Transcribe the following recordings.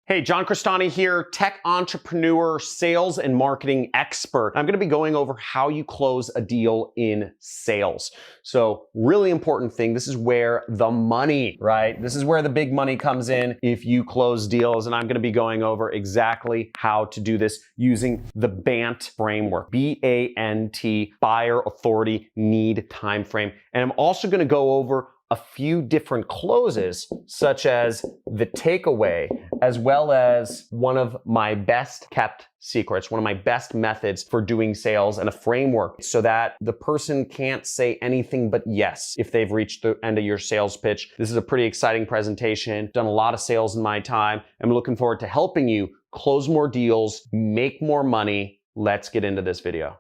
Hey, John Crestani here, tech entrepreneur, sales and marketing expert. I'm going to be going over how you close a deal in sales. So really important thing. This is where the money, right? This is where the big money comes in if you close deals. And I'm going to be going over exactly how to do this using the BANT framework, B-A-N-T, buyer, authority, need, time frame. And I'm also going to go over a few different closes, such as the takeaway, as well as one of my best kept secrets, one of my best methods for doing sales, and a framework so that the person can't say anything but yes if they've reached the end of your sales pitch. This is a pretty exciting presentation. Done a lot of sales in my time. I'm looking forward to helping you close more deals, make more money. Let's get into this video.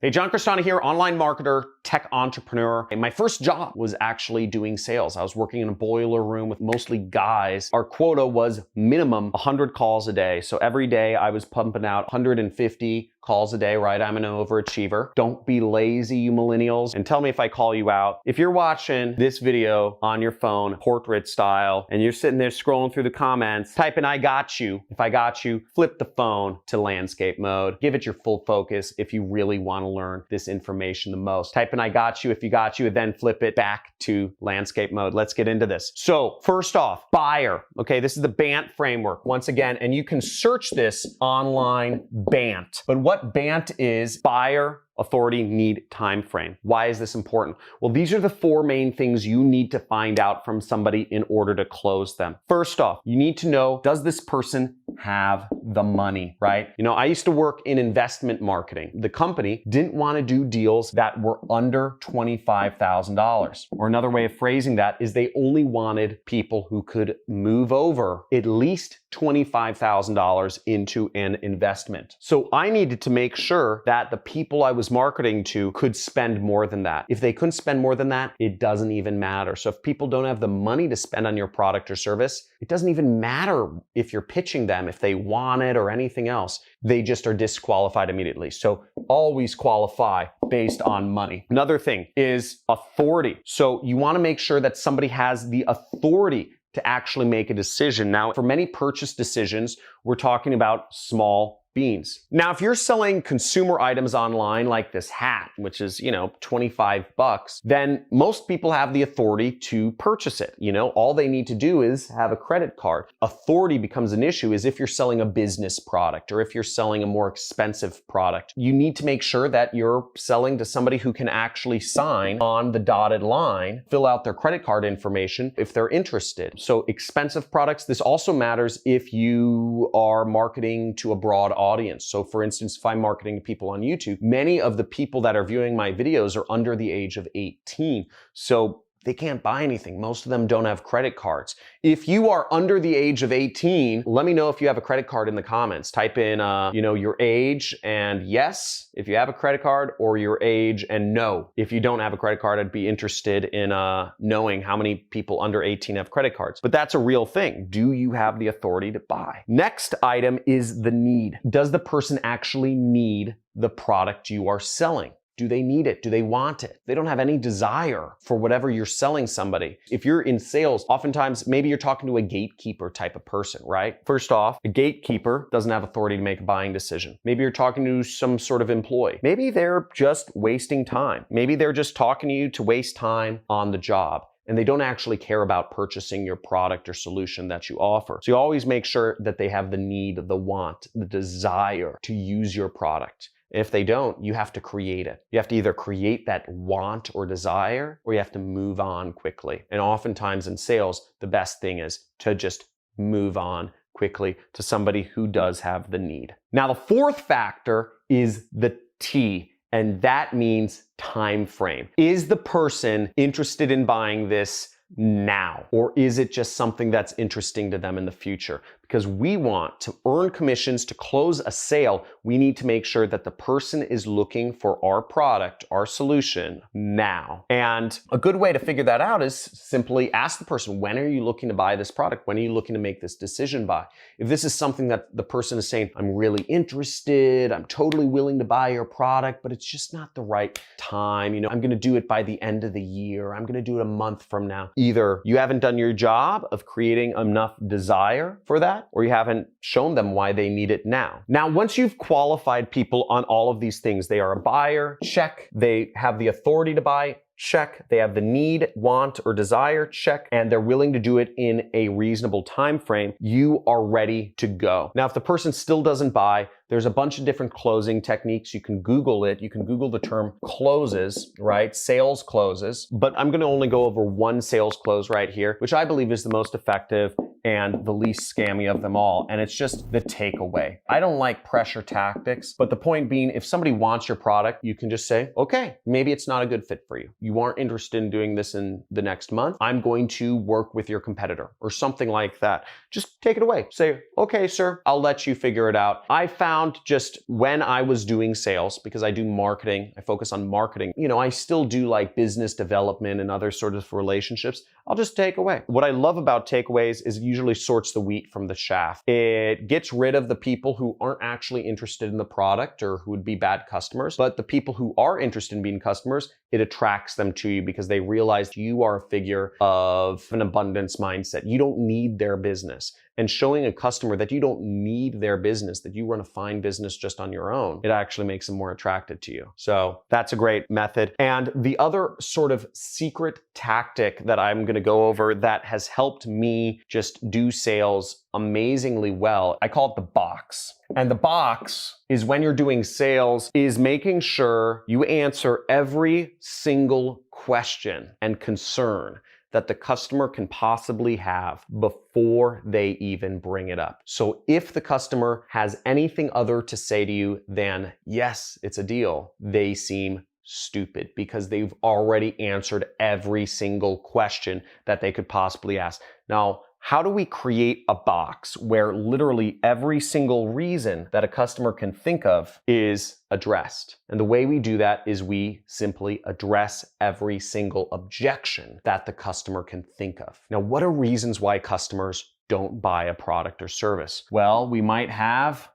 Hey, John Crestani here, online marketer, tech entrepreneur. And my first job was actually doing sales. I was working in a boiler room with mostly guys. Our quota was minimum 100 calls a day. So every day I was pumping out 150 calls a day, right? I'm an overachiever. Don't be lazy, you millennials. And tell me if I call you out. If you're watching this video on your phone, portrait style, and you're sitting there scrolling through the comments, type in I got you. If I got you, flip the phone to landscape mode. Give it your full focus if you really want to learn this information the most. Type in I got you if you got you, and then flip it back to landscape mode. Let's get into this. So first off, buyer. Okay, this is the BANT framework once again, and you can search this online, BANT. But what BANT is: buyer, authority, need, time frame. Why is this important? Well, these are the four main things you need to find out from somebody in order to close them. First off, you need to know, does this person have the money, right? You know, I used to work in investment marketing. The company didn't want to do deals that were under $25,000. Or another way of phrasing that is they only wanted people who could move over at least $25,000 into an investment. So I needed to make sure that the people I was marketing to could spend more than that. If they couldn't spend more than that, it doesn't even matter. So if people don't have the money to spend on your product or service, it doesn't even matter if you're pitching them, if they want it or anything else. They just are disqualified immediately. So always qualify based on money. Another thing is authority. So you want to make sure that somebody has the authority to actually make a decision. Now, for many purchase decisions, we're talking about small beans. Now, if you're selling consumer items online like this hat, which is, you know, 25 bucks, then most people have the authority to purchase it. You know, all they need to do is have a credit card. Authority becomes an issue is if you're selling a business product or if you're selling a more expensive product. You need to make sure that you're selling to somebody who can actually sign on the dotted line, fill out their credit card information if they're interested. So expensive products, this also matters if you are marketing to a broad audience. So for instance, if I'm marketing to people on YouTube, many of the people that are viewing my videos are under the age of 18. So they can't buy anything. Most of them don't have credit cards. If you are under the age of 18, let me know if you have a credit card in the comments. Type in, your age and yes, if you have a credit card, or your age and no. If you don't have a credit card, I'd be interested in knowing how many people under 18 have credit cards. But that's a real thing. Do you have the authority to buy? Next item is the need. Does the person actually need the product you are selling? Do they need it? Do they want it? They don't have any desire for whatever you're selling somebody. If you're in sales, oftentimes maybe you're talking to a gatekeeper type of person, right? First off, a gatekeeper doesn't have authority to make a buying decision. Maybe you're talking to some sort of employee. Maybe they're just wasting time. Maybe they're just talking to you to waste time on the job, and they don't actually care about purchasing your product or solution that you offer. So you always make sure that they have the need, the want, the desire to use your product. If they don't, you have to create it. You have to either create that want or desire, or you have to move on quickly. And oftentimes in sales, the best thing is to just move on quickly to somebody who does have the need. Now, the fourth factor is the T, and that means time frame. Is the person interested in buying this now? Or is it just something that's interesting to them in the future? because we want to earn commissions to close a sale. We need to make sure that the person is looking for our product, our solution now. And a good way to figure that out is simply ask the person, when are you looking to buy this product? When are you looking to make this decision by? If this is something that the person is saying, I'm really interested, I'm totally willing to buy your product, but it's just not the right time. You know, I'm going to do it by the end of the year. I'm going to do it a month from now. Either you haven't done your job of creating enough desire for that, or you haven't shown them why they need it now. Now, once you've qualified people on all of these things, they are a buyer, check. They have the authority to buy, check. They have the need, want, or desire, check. And they're willing to do it in a reasonable time frame. You are ready to go. Now, if the person still doesn't buy, there's a bunch of different closing techniques. You can Google it. You can Google the term closes, right? Sales closes. But I'm going to only go over one sales close right here, which I believe is the most effective and the least scammy of them all. And it's just the takeaway. I don't like pressure tactics, but the point being, if somebody wants your product, you can just say, okay, maybe it's not a good fit for you. You aren't interested in doing this in the next month. I'm going to work with your competitor or something like that. Just take it away. Say, okay, sir, I'll let you figure it out. I found just when I was doing sales, because I do marketing, I focus on marketing, you know, I still do like business development and other sort of relationships. I'll just take away. What I love about takeaways is it usually sorts the wheat from the chaff. It gets rid of the people who aren't actually interested in the product or who would be bad customers, but the people who are interested in being customers, it attracts them to you because they realize you are a figure of an abundance mindset. You don't need their business. And showing a customer that you don't need their business, that you run a fine business just on your own, it actually makes them more attracted to you. So that's a great method. And the other sort of secret tactic that I'm going to go over that has helped me just do sales amazingly well, I call it the box. And the box is, when you're doing sales, is making sure you answer every single question and concern that the customer can possibly have before they even bring it up. So if the customer has anything other to say to you than, yes, it's a deal, they seem stupid because they've already answered every single question that they could possibly ask. Now, how do we create a box where literally every single reason that a customer can think of is addressed? And the way we do that is we simply address every single objection that the customer can think of. Now, what are reasons why customers don't buy a product or service? Well, we might have,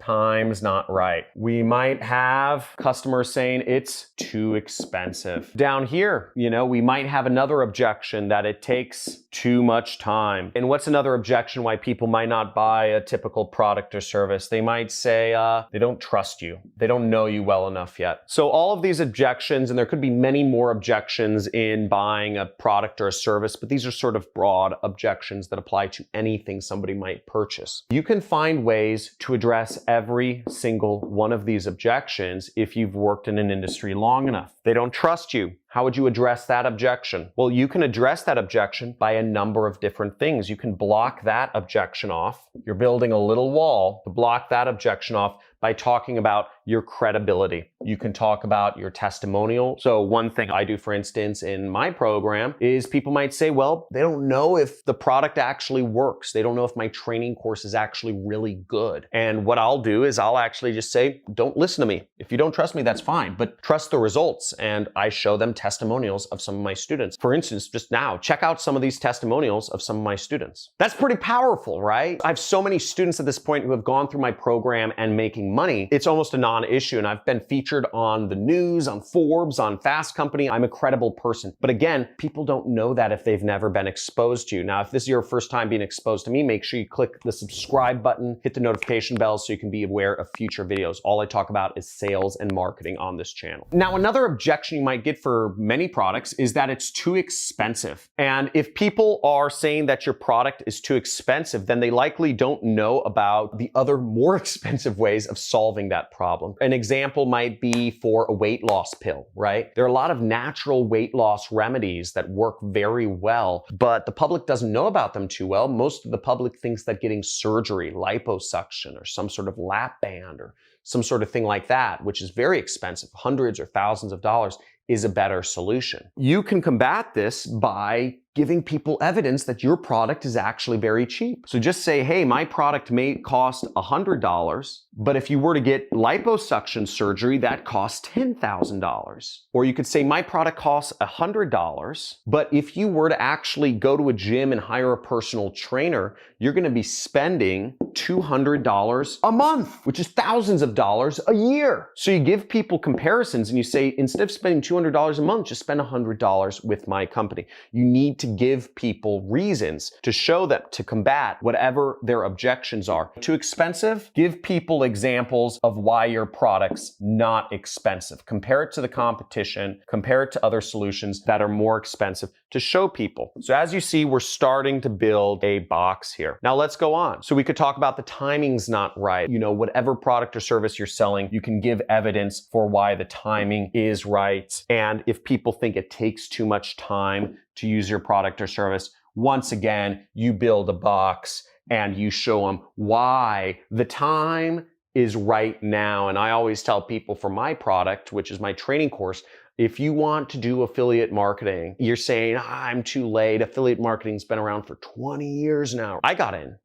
time's not right. We might have customers saying it's too expensive. Down here, we might have another objection that it takes too much time. And what's another objection why people might not buy a typical product or service? They might say they don't trust you. They don't know you well enough yet. So all of these objections, and there could be many more objections in buying a product or a service, but these are sort of broad objections that apply to anything somebody might purchase. You can find ways to address every single one of these objections if you've worked in an industry long enough. They don't trust you. How would you address that objection? Well, you can address that objection by a number of different things. You can block that objection off. You're building a little wall to block that objection off by talking about your credibility. You can talk about your testimonial. So one thing I do, for instance, in my program is people might say, well, they don't know if the product actually works. They don't know if my training course is actually really good. And what I'll do is I'll actually just say, don't listen to me. If you don't trust me, that's fine, but trust the results. And I show them testimonials of some of my students. For instance, just now, check out some of these testimonials of some of my students. That's pretty powerful, right? I have so many students at this point who have gone through my program and making money. It's almost a non-issue. And I've been featured on the news, on Forbes, on Fast Company. I'm a credible person. But again, people don't know that if they've never been exposed to you. Now, if this is your first time being exposed to me, make sure you click the subscribe button, hit the notification bell so you can be aware of future videos. All I talk about is sales and marketing on this channel. Now, another objection you might get for many products is that it's too expensive. And if people are saying that your product is too expensive, then they likely don't know about the other more expensive ways of solving that problem. An example might be for a weight loss pill, right? There are a lot of natural weight loss remedies that work very well, but the public doesn't know about them too well. Most of the public thinks that getting surgery, liposuction, or some sort of lap band or some sort of thing like that, which is very expensive, hundreds or thousands of dollars, is a better solution. You can combat this by giving people evidence that your product is actually very cheap. So just say, hey, my product may cost $100, but if you were to get liposuction surgery, that costs $10,000. Or you could say, my product costs $100, but if you were to actually go to a gym and hire a personal trainer, you're gonna be spending $200 a month, which is thousands of dollars a year. So you give people comparisons and you say, instead of spending $200 a month, just spend $100 with my company. You need to give people reasons to show them, to combat whatever their objections are. Too expensive? Give people examples of why your product's not expensive. Compare it to the competition, compare it to other solutions that are more expensive to show people. So as you see, we're starting to build a box here. Now let's go on. So we could talk about the timing's not right. You know, whatever product or service you're selling, you can give evidence for why the timing is right. And if people think it takes too much time to use your product or service, once again, you build a box and you show them why the time is right now. And I always tell people for my product, which is my training course, if you want to do affiliate marketing, you're saying, I'm too late. Affiliate marketing's been around for 20 years now. I got in,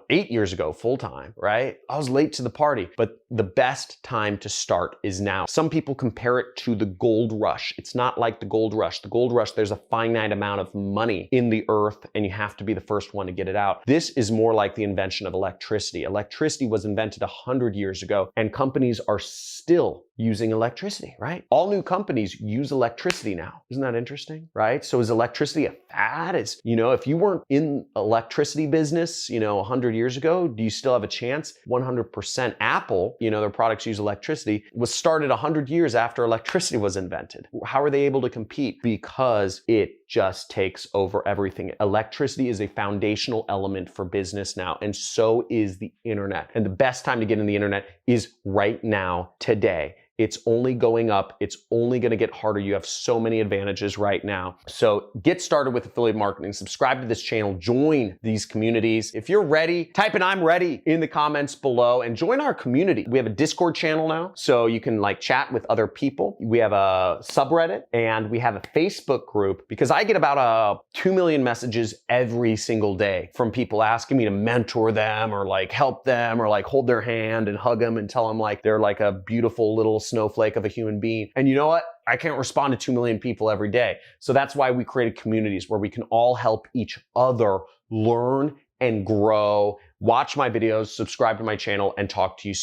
8 years ago, full time, right? I was late to the party, but the best time to start is now. Some people compare it to the gold rush. It's not like the gold rush. The gold rush, there's a finite amount of money in the earth and you have to be the first one to get it out. This is more like the invention of electricity. Electricity was invented 100 years ago and companies are still using electricity, right? All new companies use electricity now. Isn't that interesting, right? So is electricity a fad? If you weren't in electricity business, 100 years ago, do you still have a chance? 100%. Apple, their products use electricity, was started 100 years after electricity was invented. How are they able to compete? Because it just takes over everything. Electricity is a foundational element for business now, and so is the internet. And the best time to get in the internet is right now, today. It's only going up. It's only going to get harder. You have so many advantages right now. So get started with affiliate marketing. Subscribe to this channel. Join these communities. If you're ready, type in I'm ready in the comments below and join our community. We have a Discord channel now, so you can chat with other people. We have a subreddit and we have a Facebook group because I get about 2 million messages every single day from people asking me to mentor them or help them or hold their hand and hug them and tell them they're a beautiful little snowflake of a human being. And you know what? I can't respond to 2 million people every day. So that's why we created communities where we can all help each other learn and grow, watch my videos, subscribe to my channel, and talk to you soon.